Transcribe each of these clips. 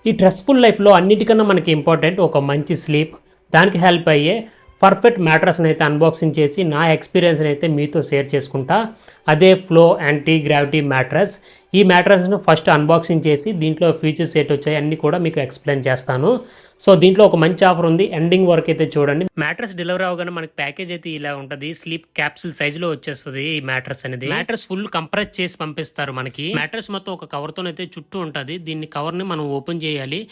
ఈ స్ట్రెస్ఫుల్ లైఫ్లో అన్నిటికన్నా మనకి ఇంపార్టెంట్ ఒక మంచి స్లీప్. దానికి హెల్ప్ అయ్యే పర్ఫెక్ట్ మ్యాట్రస్ని అయితే అన్బాక్సింగ్ చేసి నా ఎక్స్పీరియన్స్ని అయితే మీతో షేర్ చేసుకుంటా. అదే ఫ్లో యాంటీ గ్రావిటీ మ్యాట్రస్. ఈ మ్యాట్రస్ను ఫస్ట్ అన్బాక్సింగ్ చేసి దీంట్లో ఫీచర్స్ ఏంటి వచ్చాయి అన్నీ కూడా మీకు ఎక్స్ప్లెయిన్ చేస్తాను. సో దీంట్లో ఒక మంచి ఆఫర్ ఉంది, ఎండింగ్ వరకు అయితే చూడండి. మ్యాట్రస్ డెలివరీ అవగానే మనకి ప్యాకేజ్ అయితే ఇలా ఉంటుంది. స్లీప్ క్యాప్సూల్ సైజులో వచ్చేస్తుంది ఈ మ్యాట్రస్ అనేది. మ్యాట్రస్ ఫుల్ కంప్రెస్ చేసి పంపిస్తారు మనకి. మ్యాట్రస్ మొత్తం ఒక కవర్తో అయితే చుట్టూ ఉంటుంది. దీన్ని కవర్ని మనం ఓపెన్ చేయాలి.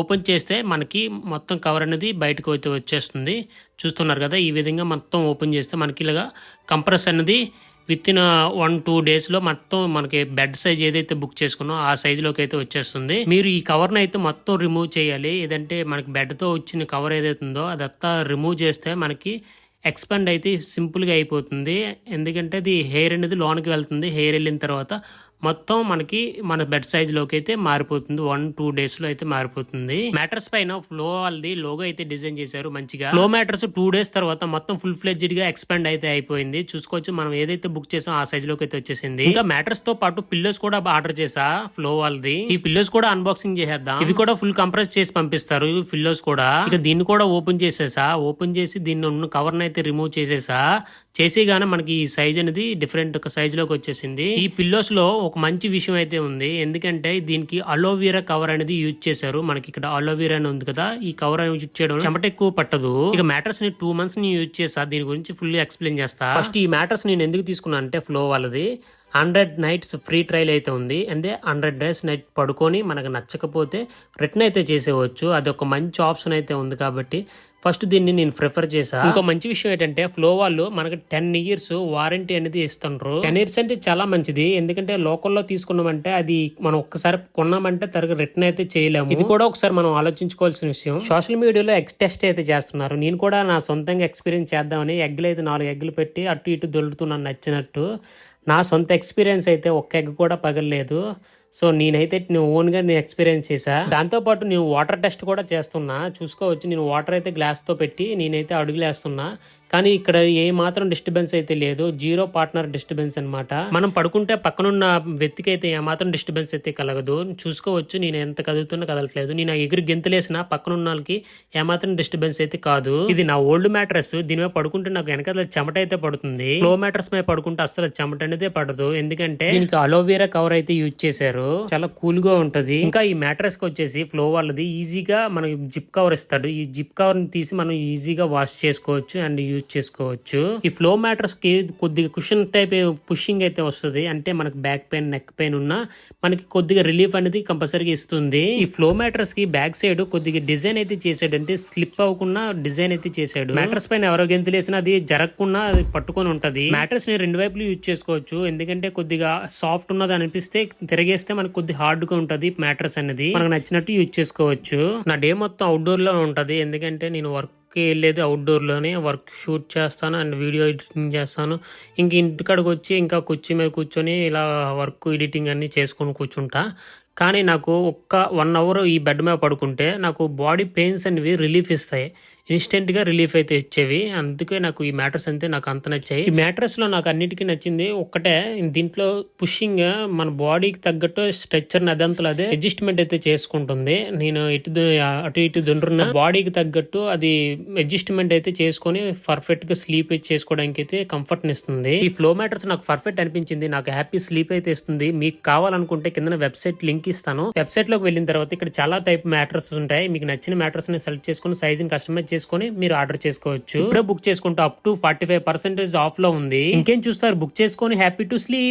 ఓపెన్ చేస్తే మనకి మొత్తం కవర్ అనేది బయటకు అయితే వచ్చేస్తుంది. చూస్తున్నారు కదా, ఈ విధంగా మొత్తం ఓపెన్ చేస్తే మనకి ఇలాగా కంప్రెస్ అనేది విత్ ఇన్ 1-2 డేస్లో మొత్తం మనకి బెడ్ సైజ్ ఏదైతే బుక్ చేసుకున్నామో ఆ సైజులోకి అయితే వచ్చేస్తుంది. మీరు ఈ కవర్ని అయితే మొత్తం రిమూవ్ చేయాలి. ఏదంటే మనకి బెడ్తో వచ్చిన కవర్ ఏదైతే ఉందో అదంతా రిమూవ్ చేస్తే మనకి ఎక్స్పాండ్ అయితే సింపుల్గా అయిపోతుంది. ఎందుకంటే అది హెయిర్ అనేది లోనికి వెళ్తుంది. హెయిర్ వెళ్ళిన తర్వాత మొత్తం మనకి మన బెడ్ సైజ్ లోకి అయితే మారిపోతుంది. 1-2 డేస్ లో అయితే మారిపోతుంది. మ్యాట్రస్ పైన ఫ్లో వాళ్ళది లోగో అయితే డిజైన్ చేశారు మంచిగా. ఫ్లో మ్యాట్రస్ 2 డేస్ తర్వాత మొత్తం ఫుల్ ఫ్లెడ్జ్డ్ గా ఎక్స్పాండ్ అయితే అయిపోయింది. చూసుకోవచ్చు, మనం ఏదైతే బుక్ చేసాం ఆ సైజ్ లోకి అయితే వచ్చేసింది. ఇంకా మ్యాట్రస్ తో పాటు పిల్లోస్ కూడా ఆర్డర్ చేసా ఫ్లో వాళ్ళది. ఈ పిల్లోస్ కూడా అన్బాక్సింగ్ చేసేద్దాం. ఇవి కూడా ఫుల్ కంప్రెస్ చేసి పంపిస్తారు పిల్లోస్ కూడా. ఇక దీన్ని కూడా ఓపెన్ చేసేసా. ఓపెన్ చేసి దీన్ని ఉన్న కవర్ అయితే రిమూవ్ చేసేసా. చేసేగానే మనకి ఈ సైజ్ అనేది డిఫరెంట్ ఒక సైజ్ లోకి వచ్చేసింది. ఈ పిల్లోస్ లో ఒక మంచి విషయం అయితే ఉంది. ఎందుకంటే దీనికి అలోవీరా కవర్ అనేది యూజ్ చేశారు. మనకి ఇక్కడ అలోవీరా అని ఉంది కదా, ఈ కవర్ యూజ్ చేయడం చెమట ఎక్కువ పట్టదు. ఇక మ్యాట్రస్ ని 2 months ని యూజ్ చేసా. దీని గురించి ఫుల్ ఎక్స్ప్లెయిన్ చేస్తా. ఫస్ట్ ఈ మ్యాట్రస్ నేను ఎందుకు తీసుకున్నా అంటే ఫ్లో వాళ్ళది 100 nights ఫ్రీ ట్రయల్ అయితే ఉంది. అంటే 100 days నైట్ పడుకొని మనకు నచ్చకపోతే రిటర్న్ అయితే చేసేవచ్చు. అది ఒక మంచి ఆప్షన్ అయితే ఉంది కాబట్టి ఫస్ట్ దీన్ని నేను ప్రిఫర్ చేసా. ఇంకో మంచి విషయం ఏంటంటే ఫ్లో వాళ్ళు మనకి 10 years వారంటీ అనేది ఇస్తుండ్రు. 10 years అంటే చాలా మంచిది. ఎందుకంటే లోకల్లో తీసుకున్నామంటే అది మనం ఒక్కసారి కొన్నామంటే తరగతి రిటర్న్ అయితే చేయలేము. ఇది కూడా ఒకసారి మనం ఆలోచించుకోవాల్సిన విషయం. సోషల్ మీడియాలో ఎగ్ టెస్ట్ అయితే చేస్తున్నారు. నేను కూడా నా సొంతంగా ఎక్స్పీరియన్స్ చేద్దామని ఎగ్లు అయితే 4 ఎగ్లు పెట్టి అటు ఇటు దొరుకుతున్నాను నచ్చినట్టు. నా సొంత ఎక్స్పీరియన్స్ అయితే ఒక్క ఎగ్ కూడా పగలలేదు. సో నేనైతే ఓన్గా నేను ఎక్స్పీరియన్స్ చేశా. దాంతోపాటు నేను వాటర్ టెస్ట్ కూడా చేస్తున్నా. చూసుకోవచ్చు, నేను వాటర్ అయితే గ్లాస్తో పెట్టి నేనైతే అడుగులేస్తున్నా. కానీ ఇక్కడ ఏ మాత్రం డిస్టర్బెన్స్ అయితే లేదు. 0 పార్ట్నర్ డిస్టర్బెన్స్ అనమాట. మనం పడుకుంటే పక్కనున్న వ్యక్తికి అయితే ఏ మాత్రం డిస్టర్బెన్స్ అయితే కలగదు. చూసుకోవచ్చు, నేను ఎంత కదులుతున్నా కదలట్లేదు. నేను ఎగురు గెంతులేసిన పక్కనున్న వాళ్ళకి ఏమాత్రం డిస్టర్బెన్స్ అయితే కాదు. ఇది నా ఓల్డ్ మ్యాట్రస్. దీని మీద పడుకుంటే నాకు వెనకాల చెమట అయితే పడుతుంది. ఫ్లో మ్యాట్రస్ మీద పడుకుంటే అసలు చెమట అనేది పడదు. ఎందుకంటే దీనికి అలోవెరా కవర్ అయితే యూజ్ చేశారు. చాలా కూల్ గా ఉంటది. ఇంకా ఈ మ్యాట్రస్ కి వచ్చేసి ఫ్లో వాళ్ళది ఈజీగా మనకి జిప్ కవర్ ఇస్తాడు. ఈ జిప్ కవర్ ని తీసి మనం ఈజీగా వాష్ చేసుకోవచ్చు అండ్ యూజ్ చేసుకోవచ్చు. ఈ ఫ్లో మ్యాట్రస్ కి కొద్దిగా కుషన్ టైప్ పుషింగ్ అయితే వస్తుంది. అంటే మనకి బ్యాక్ పెయిన్, నెక్ పెయిన్ ఉన్నా మనకి కొద్దిగా రిలీఫ్ అనేది కంపల్సరీగా ఇస్తుంది. ఈ ఫ్లో మ్యాట్రస్ కి బ్యాక్ సైడ్ కొద్దిగా డిజైన్ అయితే చేసాడు. అంటే స్లిప్ అవ్వకుండా డిజైన్ అయితే చేశాడు. మ్యాట్రస్ పైన ఎవరో గెంతులేసినా అది జరగకుండా పట్టుకొని ఉంటది. మ్యాట్రస్ ని 2 వైపులు యూజ్ చేసుకోవచ్చు. ఎందుకంటే కొద్దిగా సాఫ్ట్ ఉన్నది అనిపిస్తే తిరిగేస్తే మనకు కొద్ది హార్డ్ గా ఉంటది మ్యాట్రస్ అనేది. మనకు నచ్చినట్టు యూజ్ చేసుకోవచ్చు. నా డే మొత్తం అవుట్డోర్ లో ఉంటది. ఎందుకంటే నేను వర్క్ వెళ్ళేది అవుట్డోర్ లోనే. వర్క్ షూట్ చేస్తాను అండ్ వీడియో ఎడిటింగ్ చేస్తాను. ఇంక ఇంటికాడికి వచ్చి ఇంకా కుర్చీ మీద కూర్చొని ఇలా వర్క్ ఎడిటింగ్ అన్ని చేసుకొని కూర్చుంటా. కానీ నాకు ఒక్క 1 hour ఈ బెడ్ మీద పడుకుంటే నాకు బాడీ పెయిన్స్ అనేవి రిలీఫ్ ఇస్తాయి. ఇన్స్టెంట్ గా రిలీఫ్ అయితే ఇచ్చేవి. అందుకే నాకు ఈ మ్యాట్రస్ అంతే నాకు అంత నచ్చాయి. ఈ మ్యాట్రస్ లో నాకు అన్నిటికీ నచ్చింది ఒక్కటే, దీంట్లో పుషింగ్ మన బాడీకి తగ్గట్టు స్ట్రెచ్చర్ అదంతలో అదే అడ్జస్ట్మెంట్ అయితే చేసుకుంటుంది. నేను అటు ఇటు దుండ్రున్న బాడీకి తగ్గట్టు అది అడ్జస్ట్మెంట్ అయితే చేసుకొని పర్ఫెక్ట్ గా స్లీప్ చేసుకోవడానికి అయితే కంఫర్ట్ ఇస్తుంది. ఈ ఫ్లో మ్యాట్రస్ నాకు పర్ఫెక్ట్ అనిపించింది. నాకు హ్యాపీ స్లీప్ అయితే ఇస్తుంది. మీకు కావాలనుకుంటే కింద వెబ్సైట్ లింక్ ఇస్తాను. వెబ్సైట్ లోకి వెళ్ళిన తర్వాత ఇక్కడ చాలా టైప్ మ్యాట్రస్ ఉంటాయి. మీకు నచ్చిన మ్యాట్రస్ ని సెలెక్ట్ చేసుకుని సైజ్ కస్టమైజ్ చేసుకొని మీరు ఆర్డర్ చేసుకోవచ్చు. ఇప్పుడే బుక్ చేసుకుంటే అప్ టు 45% ఆఫ్ లో ఉంది. ఇంకేం చూస్తారు, బుక్ చేసుకొని హ్యాపీ టు స్లీప్.